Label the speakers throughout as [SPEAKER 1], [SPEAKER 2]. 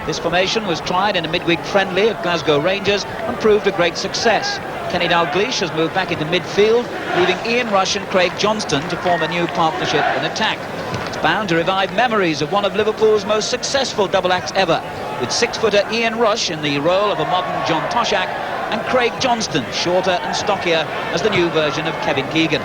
[SPEAKER 1] This formation was tried in a midweek friendly at Glasgow Rangers and proved a great success. Kenny Dalglish has moved back into midfield, leaving Ian Rush and Craig Johnston to form a new partnership in attack. It's bound to revive memories of one of Liverpool's most successful double acts ever, with six-footer Ian Rush in the role of a modern John Toshak and Craig Johnston, shorter and stockier, as the new version of Kevin Keegan.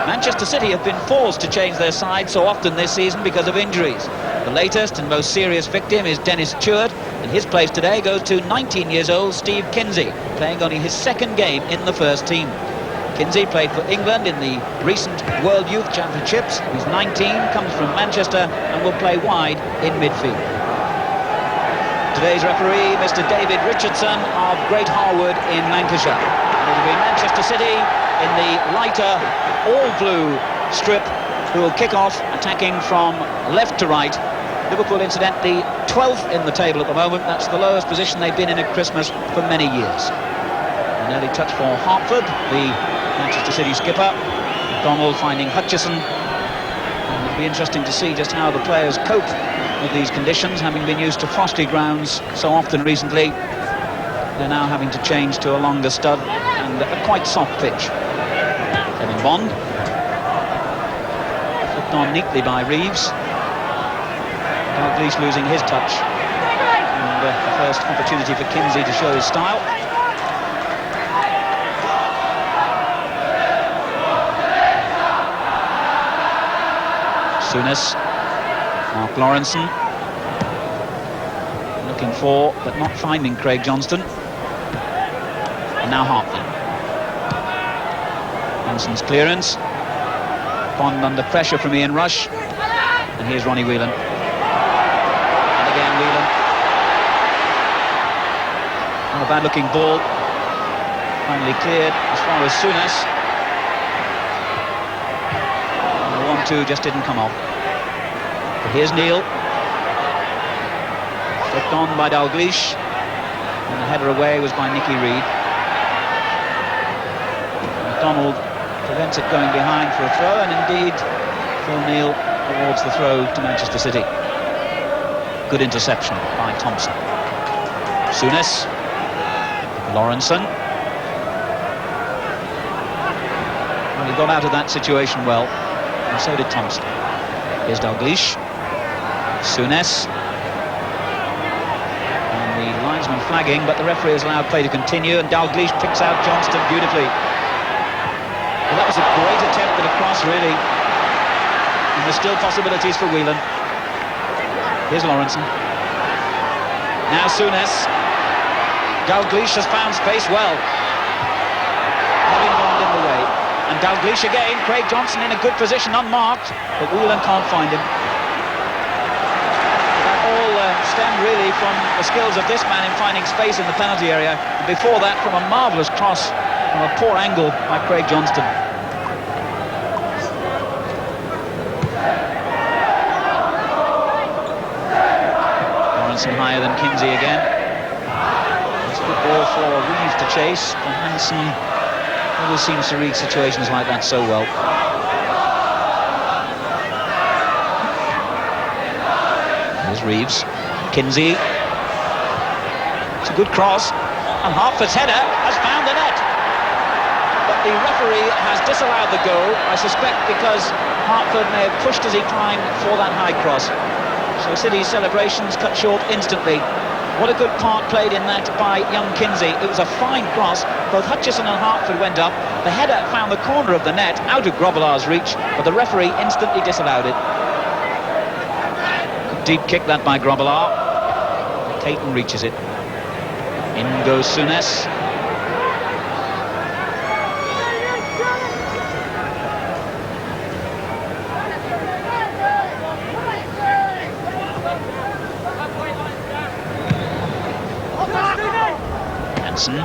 [SPEAKER 1] Manchester City have been forced to change their side so often this season because of injuries. The latest and most serious victim is Dennis Churd, and his place today goes to 19 years old Steve Kinsey, playing only his second game in the first team. Kinsey played for England in the recent World Youth Championships. He's 19, comes from Manchester and will play wide in midfield. Today's referee, Mr. David Richardson of Great Harwood in Lancashire. And it'll be Manchester City in the lighter all-blue strip who will kick off, attacking from left to right. Liverpool, incidentally, 12th in the table at the moment. That's the lowest position they've been in at Christmas for many years. An early touch for Hartford, the Manchester City skipper. Donald finding Hutchison. And it'll be interesting to see just how the players cope with these conditions, having been used to frosty grounds so often recently. They're now having to change to a longer stud and a quite soft pitch. Kevin Bond. Flipped on neatly by Reeves. Dalglish losing his touch. And the first opportunity for Kinsey to show his style. Souness. Mark Lawrenson. Looking for, but not finding Craig Johnston. And now Hartford. Johnson's clearance. Bond under pressure from Ian Rush. And here's Ronnie Whelan. And again Whelan. Not a bad looking ball. Finally cleared as far as Souness. And the 1-2 just didn't come off. But here's Neil. Flicked on by Dalglish. And the header away was by Nicky Reed. McDonald prevents it going behind for a throw, and indeed Phil Neal awards the throw to Manchester City. Good interception by Thompson. Souness. Lawrenson. Well, he got out of that situation well, and so did Thompson. Here's Dalglish. Souness. And the linesman flagging, but the referee has allowed play to continue, and Dalglish picks out Johnston beautifully. Well, that was a great attempt at a cross, really. And there's still possibilities for Whelan. Here's Lawrenson. Now Souness. Dalglish has found space well. Having Bond in the way. And Dalglish again. Craig Johnston in a good position, unmarked. But Whelan can't find him. That all stemmed really from the skills of this man in finding space in the penalty area. And before that, from a marvellous cross from a poor angle by Craig Johnston. Lawrenson higher than Kinsey again. It's a good ball for Reeves to chase, but Hansen always seems to read situations like that so well. Here's Reeves. Kinsey. It's a good cross, and Hartford's header has found the net. But the referee has disallowed the goal, I suspect because Hartford may have pushed as he climbed for that high cross. So City's celebrations cut short instantly. What a good part played in that by young Kinsey. It was a fine cross. Both Hutchison and Hartford went up. The header found the corner of the net, out of Grobbelaar's reach, but the referee instantly disallowed it. Good deep kick that by Grobbelaar. Caton reaches it. In goes Souness. Hansen.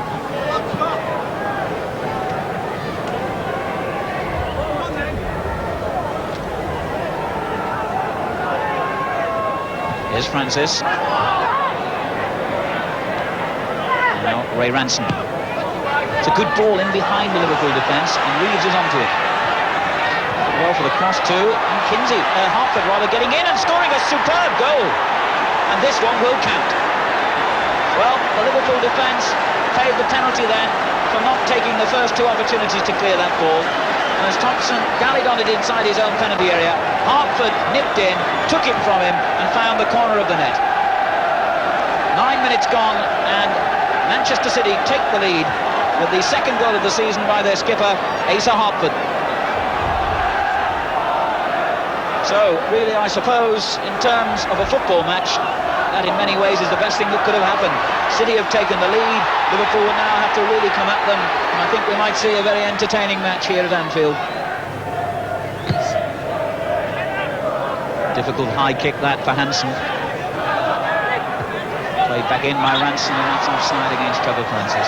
[SPEAKER 1] Here's Francis. Now Ray Ranson. It's a good ball in behind the Liverpool defence, and Reeves is onto it. Well for the cross too. And Kinsey, Hartford rather, getting in and scoring a superb goal. and this one will count. Well, the Liverpool defence paid the penalty then for not taking the first two opportunities to clear that ball. And as Thompson gallied on it inside his own penalty area, Hartford nipped in, took it from him and found the corner of the net. 9 minutes gone and Manchester City take the lead with the second goal of the season by their skipper, Asa Hartford. So, really, I suppose, in terms of a football match, that in many ways is the best thing that could have happened. City have taken the lead, Liverpool will now have to really come at them, and I think we might see a very entertaining match here at Anfield. Difficult high kick that for Hansen. Played back in by Ranson, and that's offside against Trevor Francis.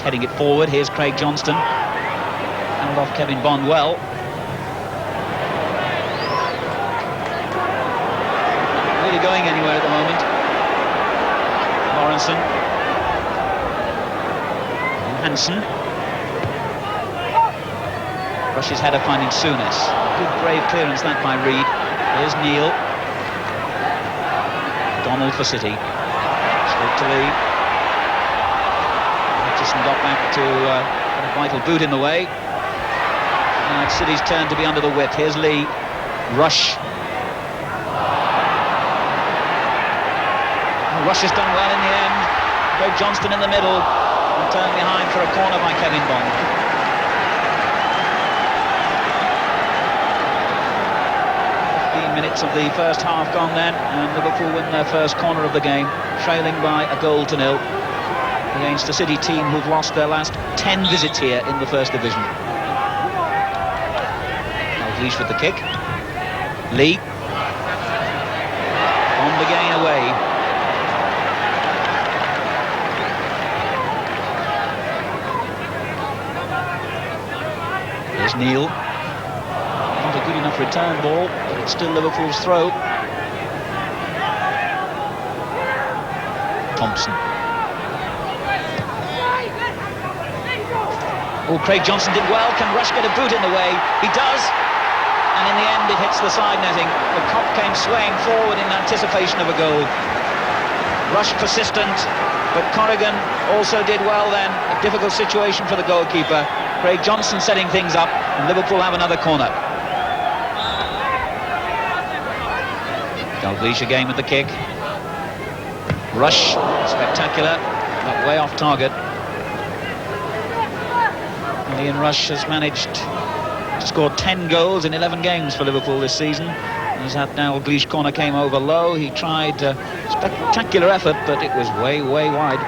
[SPEAKER 1] Heading it forward. Here's Craig Johnston. Held off Kevin Bond well. Not really going anywhere at the moment. Lawrenson. Hansen. Rushes header finding Souness. Good brave clearance that by Reed. Here's Neil. Donald for City. Straight to Lee. Got back to a vital boot in the way. Now it's City's turn to be under the whip. Here's Lee. Rush. Rush has done well in the end. Craig Johnston in the middle and turned behind for a corner by Kevin Bond. Minutes of the first half gone then, and Liverpool win their first corner of the game, trailing by a goal to nil. Against a City team who've lost their last 10 visits here in the First Division. Dalglish with the kick. Lee. On the gain away. There's Neil. Not a good enough return ball, but it's still Liverpool's throw. Thompson. Oh, Craig Johnston did well. Can Rush get a boot in the way? He does. And in the end, it hits the side netting. The Kop came swaying forward in anticipation of a goal. Rush persistent, but Corrigan also did well then. A difficult situation for the goalkeeper. Craig Johnston setting things up, and Liverpool have another corner. Dalglish again with the kick. Rush, spectacular, but way off target. Ian Rush has managed to score 10 goals in 11 games for Liverpool this season. As that Dalglish corner came over low, he tried a spectacular effort, but it was way, way wide.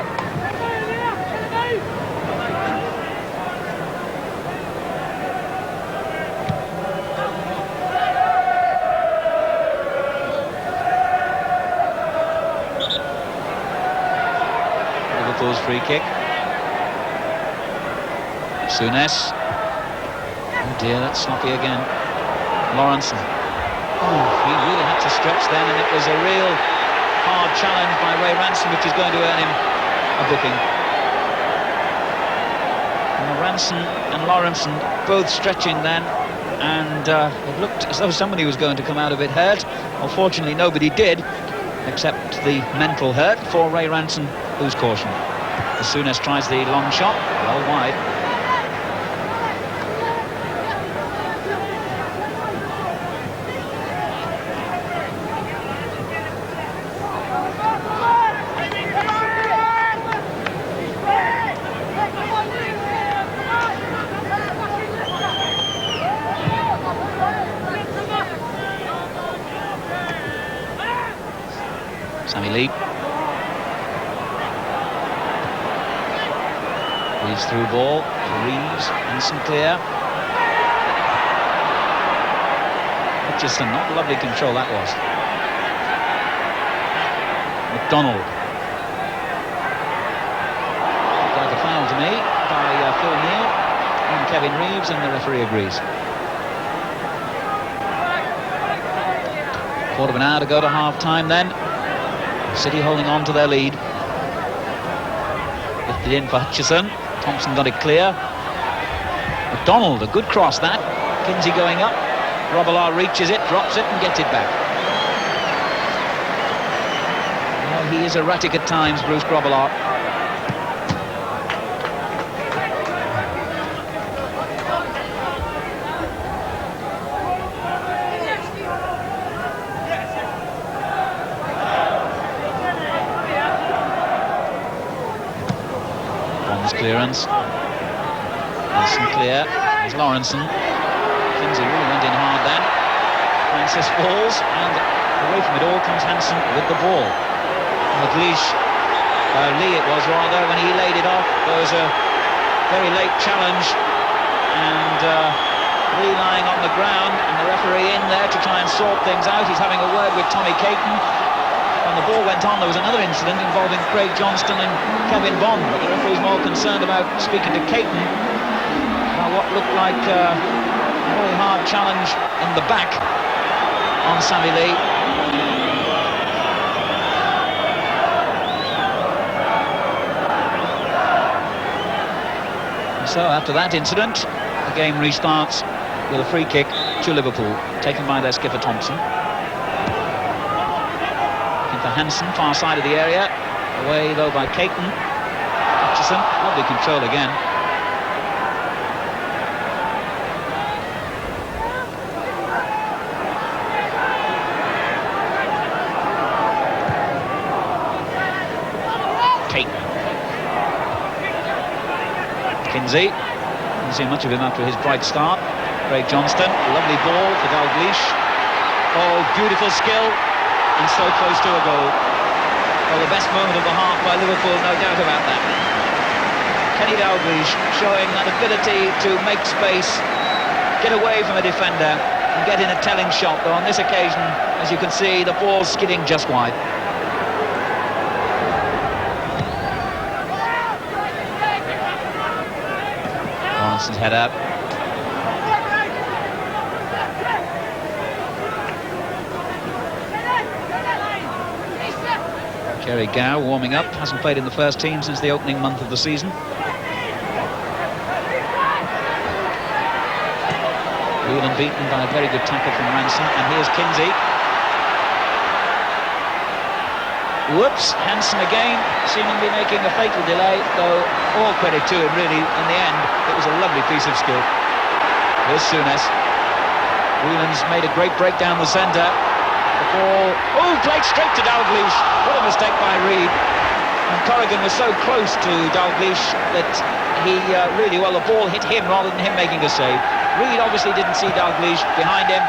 [SPEAKER 1] Liverpool's free kick. Souness. Oh dear, that's sloppy again. Lawrenson. Oh, he really had to stretch then, and it was a real hard challenge by Ray Ranson, which is going to earn him a booking. And Ranson and Lawrenson both stretching then, and it looked as though somebody was going to come out of it hurt. Unfortunately, nobody did, except the mental hurt for Ray Ranson, who's cautioned. As Souness tries the long shot, well wide. Sammy Lee. Leads through ball. Reeves and Sinclair. Hutchison, not lovely control that was. McDonald. Looked like a foul to me by Phil Neal. And Kevin Reeves, and the referee agrees. Quarter of an hour to go to half-time then. City holding on to their lead. Lifted in for Hutchison. Thompson got it clear. McDonald, a good cross that. Kinsey going up. Grobbelaar reaches it, drops it and gets it back. Oh, he is erratic at times, Bruce Grobbelaar. Clearance. Hansen clear. There's Lawrenson. Kinsey really went in hard then. Francis falls, and away from it all comes Hansen with the ball. McLeish, Lee it was rather, when he laid it off. There was a very late challenge, and Lee lying on the ground, and the referee in there to try and sort things out. He's having a word with Tommy Caton. When the ball went on, there was another incident involving Craig Johnston and Kevin Bond, but the referee was more concerned about speaking to Caton about what looked like a very hard challenge in the back on Sammy Lee. And so after that incident, the game restarts with a free kick to Liverpool, taken by their skipper Thompson. For Hansen, far side of the area, away though by Caton. Hutchison, lovely control again. Caton. Kinsey, didn't see much of him after his bright start. Craig Johnston, lovely ball for Dalglish. Oh, beautiful skill. And so close to a goal. Well, the best moment of the half by Liverpool, no doubt about that. Kenny Dalglish showing that ability to make space, get away from a defender and get in a telling shot, though on this occasion, as you can see, the ball's skidding just wide. Lawrenson's head up. Jerry Gow warming up, hasn't played in the first team since the opening month of the season. Whelan beaten by a very good tackle from Ranson, and here's Kinsey. Whoops, Hansen again, seemingly making a fatal delay, though all credit to him really, in the end, it was a lovely piece of skill. Here's Souness. Whelan's made a great break down the centre. The ball, oh, played straight to Dalglish. What a mistake by Reed. And Corrigan was so close to Dalglish that he really, well, the ball hit him rather than him making a save. Reed obviously didn't see Dalglish behind him.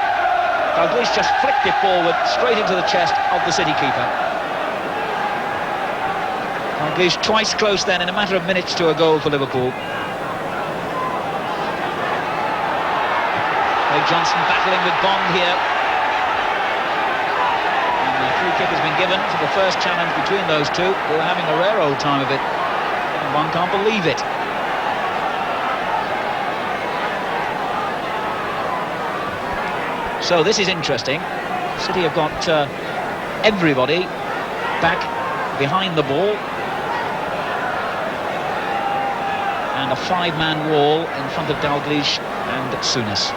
[SPEAKER 1] Dalglish just flicked it forward, straight into the chest of the City keeper. Dalglish twice close then in a matter of minutes to a goal for Liverpool. Craig Johnston battling with Bond here. Free kick has been given for the first challenge between those two. They were having a rare old time of it, and one can't believe it. So this is interesting. City have got everybody back behind the ball, and a five-man wall in front of Dalglish and Souness.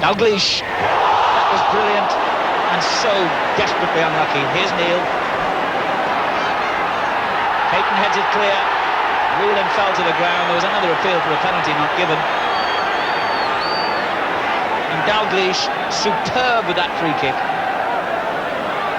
[SPEAKER 1] Dalglish, that was brilliant and so desperately unlucky. Here's Neil. Caton heads it clear. Whelan fell to the ground. There was another appeal for a penalty not given. And Dalglish, superb with that free kick.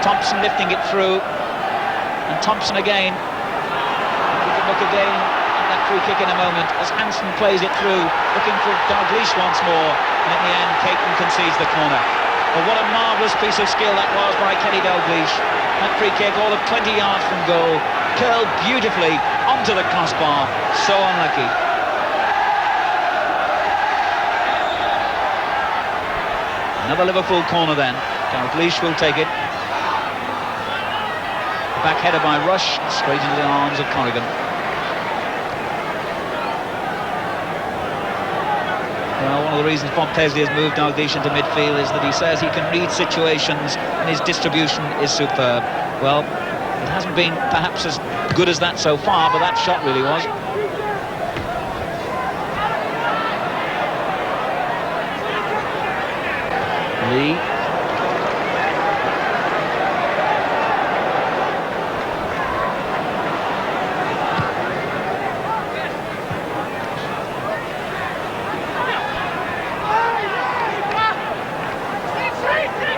[SPEAKER 1] Thompson lifting it through. And Thompson again. We can look again at that free kick in a moment as Hansen plays it through, looking for Dalglish once more. And in the end, Caton concedes the corner. But what a marvellous piece of skill that was by Kenny Dalglish. That free kick, all of 20 yards from goal, curled beautifully onto the crossbar. So unlucky. Another Liverpool corner then. Dalglish will take it. Back header by Rush, straight into the arms of Corrigan. Well, one of the reasons Bob Paisley has moved Dalglish into midfield is that he says he can read situations and his distribution is superb. Well, it hasn't been perhaps as good as that so far, but that shot really was. Lee.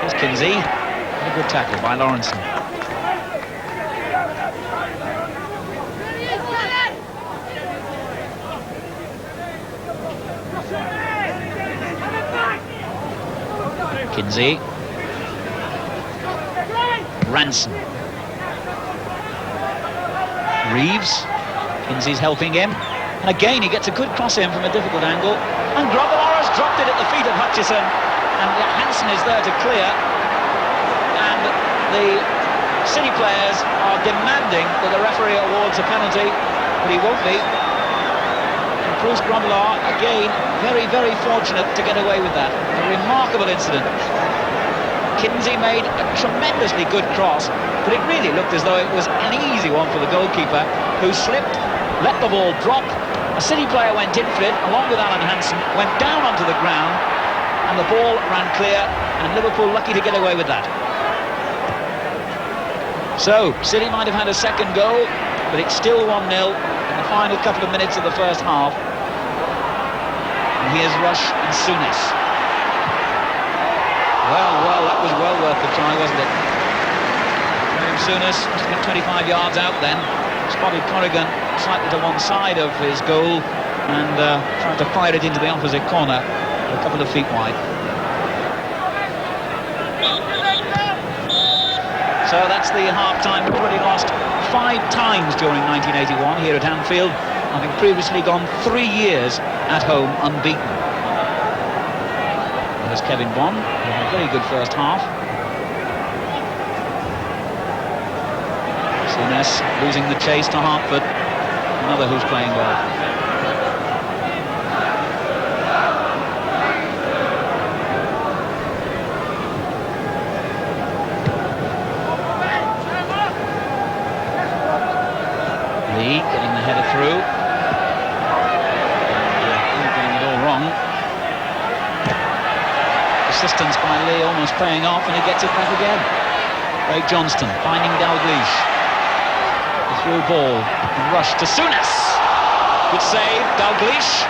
[SPEAKER 1] Here's Kinsey. A good tackle by Lawrenson. Kinsey. Ranson. Reeves. Kinsey's helping him. And again, he gets a good cross in from a difficult angle. And Grobbelaar has dropped it at the feet of Hutchison. And Hansen is there to clear. And the City players are demanding that the referee awards a penalty, but he won't be. And Bruce Grobbelaar, again, very, very fortunate to get away with that. A remarkable incident. Kinsey made a tremendously good cross, but it really looked as though it was an easy one for the goalkeeper, who slipped, let the ball drop. A City player went in for it, along with Alan Hansen, went down onto the ground, and the ball ran clear, and Liverpool lucky to get away with that. So, City might have had a second goal, but it's still 1-0 in the final couple of minutes of the first half. And here's Rush and Souness. Well, that was well worth the try, wasn't it? Souness, 25 yards out then, spotted Corrigan slightly to one side of his goal and tried to fire it into the opposite corner, a couple of feet wide. So that's the half-time. We've already lost 5 times during 1981 here at Anfield, having previously gone 3 years at home unbeaten. There's Kevin Bond, who had a very good first half. Souness losing the chase to Hartford, another who's playing well. Lee getting the header through. And, getting it all wrong. Assistance by Lee almost paying off, and he gets it back again. Craig Johnston finding Dalglish. The through ball, and Rush to Souness. Good save, Dalglish.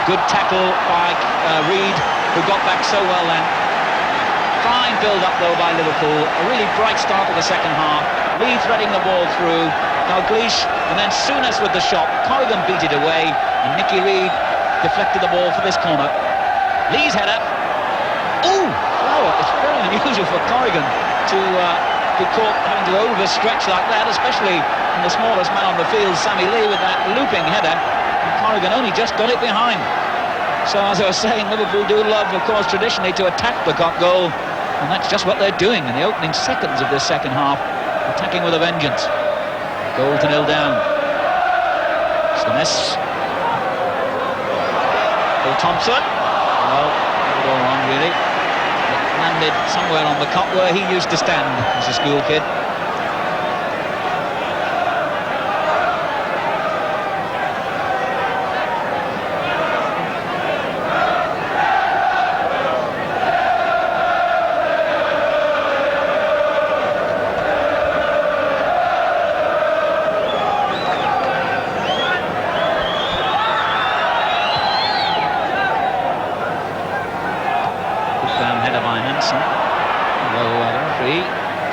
[SPEAKER 1] Good tackle by Reed, who got back so well then. Fine build-up though by Liverpool. A really bright start to the second half. Lee threading the ball through. Dalglish, and then Souness with the shot. Corrigan beat it away, and Nicky Reed deflected the ball for this corner. Lee's header. Oh, well, it's very unusual for Corrigan to be caught having to overstretch like that, especially in the smallest man on the field, Sammy Lee, with that looping header. And Corrigan only just got it behind. So, as I was saying, Liverpool do love, of course, traditionally to attack the Cock goal, and that's just what they're doing in the opening seconds of this second half, attacking with a vengeance. Goal to 0 down. Souness. Phil Thompson. Well, not all wrong really. It landed somewhere on the Cock where he used to stand as a school kid.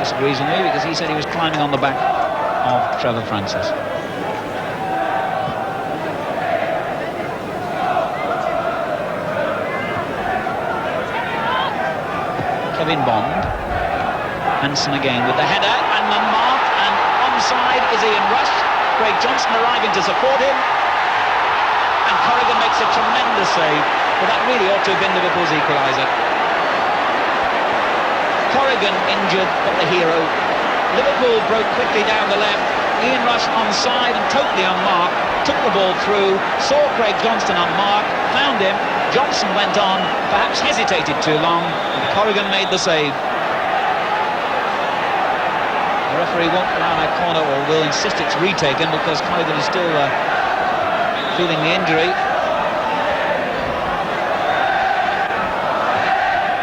[SPEAKER 1] Disagrees with me because he said he was climbing on the back of Trevor Francis. Kevin Bond. Hansen again with the header and the mark, and onside is Ian Rush. Craig Johnston arriving to support him, and Corrigan makes a tremendous save, but that really ought to have been Liverpool's equaliser. Corrigan injured, but the hero. Liverpool broke quickly down the left. Ian Rush onside and totally unmarked. Took the ball through, saw Craig Johnston unmarked, found him. Johnson went on, perhaps hesitated too long, and Corrigan made the save. The referee won't allow that corner, or will insist it's retaken, because Corrigan is still feeling the injury.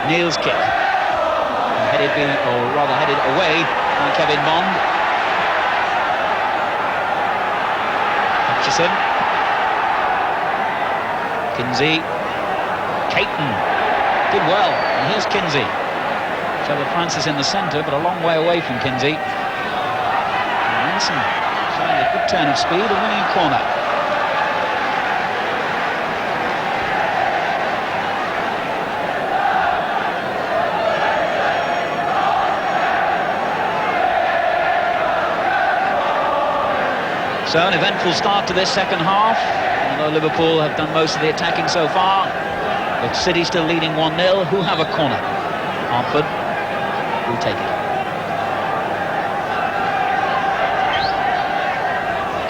[SPEAKER 1] Neil's kick. Headed away by Kevin Bond. Hutchison. Kinsey. Caton. Did well. And here's Kinsey. Trevor Francis in the centre, but a long way away from Kinsey. Manson showing a good turn of speed and winning a corner. So an eventful start to this second half, although Liverpool have done most of the attacking so far. But City still leading 1-0, who have a corner. Hartford will take it.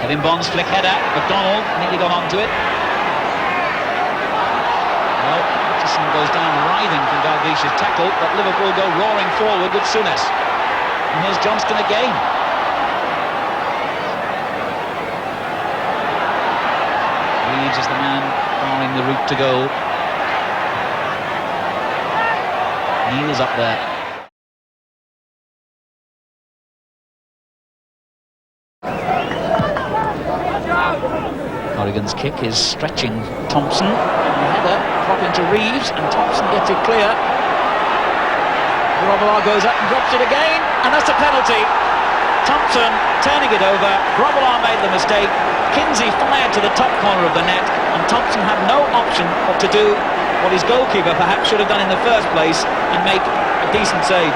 [SPEAKER 1] Kevin Bond's flick header, McDonald nearly got onto it. Well, Hutchison goes down writhing from Dalglish's tackle, but Liverpool go roaring forward with Souness. And here's Johnston again. Reeves is the man barring the route to goal. Neil's up there. Corrigan's kick is stretching Thompson. And the header dropping to Reeves, and Thompson gets it clear. Grobbelaar goes up and drops it again, and that's a penalty. Thompson turning it over. Grobbelaar made the mistake. Kinsey fired to the top corner of the net, and Thompson had no option but to do what his goalkeeper perhaps should have done in the first place and make a decent save.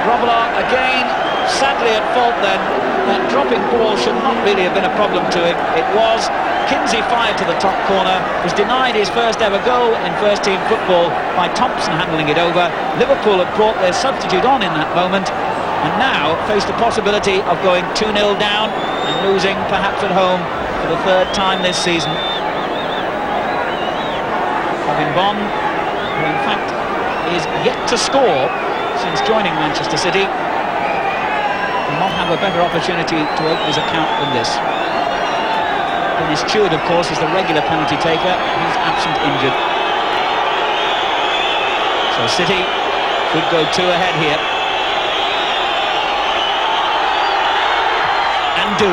[SPEAKER 1] Grobbelaar again, sadly at fault then. That dropping ball should not really have been a problem to him. It was. Kinsey fired to the top corner, was denied his first ever goal in first team football by Thompson handling it over. Liverpool had brought their substitute on in that moment, and now face the possibility of going 2-0 down and losing perhaps at home for the third time this season. Kevin Bond, who in fact is yet to score since joining Manchester City, will not have a better opportunity to open his account than this. Dennis Stewart, of course, is the regular penalty taker. He's absent injured. So City could go 2 ahead here. And do.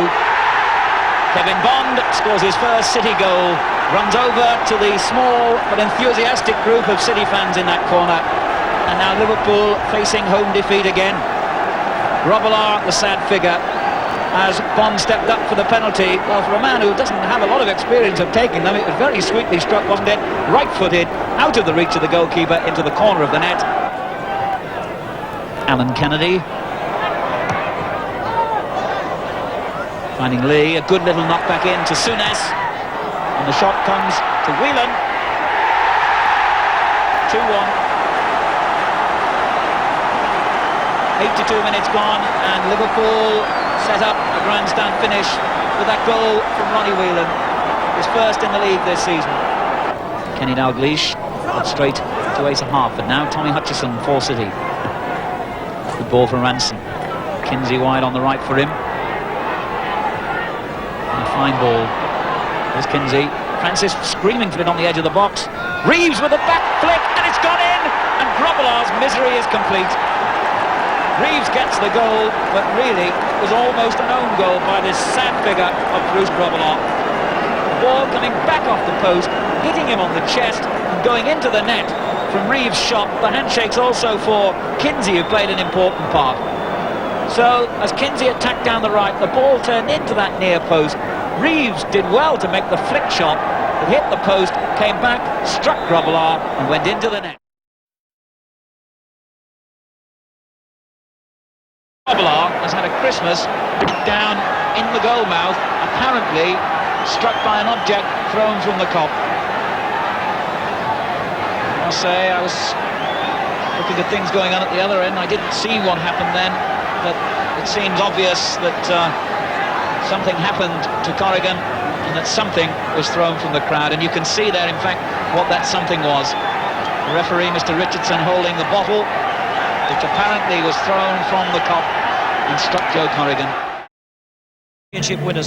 [SPEAKER 1] Kevin Bond scores his first City goal, runs over to the small but enthusiastic group of City fans in that corner. And now Liverpool facing home defeat again. Grobbelaar, the sad figure, as Bond stepped up for the penalty. Well, for a man who doesn't have a lot of experience of taking them, it was very sweetly struck, wasn't it? Right-footed, out of the reach of the goalkeeper, into the corner of the net. Alan Kennedy. Finding Lee, a good little knockback in to Souness. And the shot comes to Whelan. 2-1. 82 minutes gone, and Liverpool set up a grandstand finish with that goal from Ronnie Whelan, his first in the league this season. Kenny Dalglish got straight to Asa Hartford. Now Tommy Hutchison for City. Good ball from Ranson. Kinsey wide on the right for him. And a fine ball. There's Kinsey. Francis screaming for it on the edge of the box. Reeves with a back flick, and it's gone in, and Grobbelaar's misery is complete. Reeves gets the goal, but really it was almost an own goal by this sad figure of Bruce Grobbelaar. The ball coming back off the post, hitting him on the chest and going into the net from Reeves' shot. The handshakes also for Kinsey, who played an important part. So as Kinsey attacked down the right, the ball turned into that near post. Reeves did well to make the flick shot. It hit the post, came back, struck Grobbelaar and went into the net. Grobbelaar has had a Christmas down in the goal mouth, apparently struck by an object thrown from the Kop. I must say I was looking at things going on at the other end. I didn't see what happened then, but it seems obvious that something happened to Corrigan and that something was thrown from the crowd, and you can see there, in fact, what that something was. The referee, Mr. Richardson, holding the bottle, which apparently was thrown from the cup and struck Joe Corrigan. Championship winners.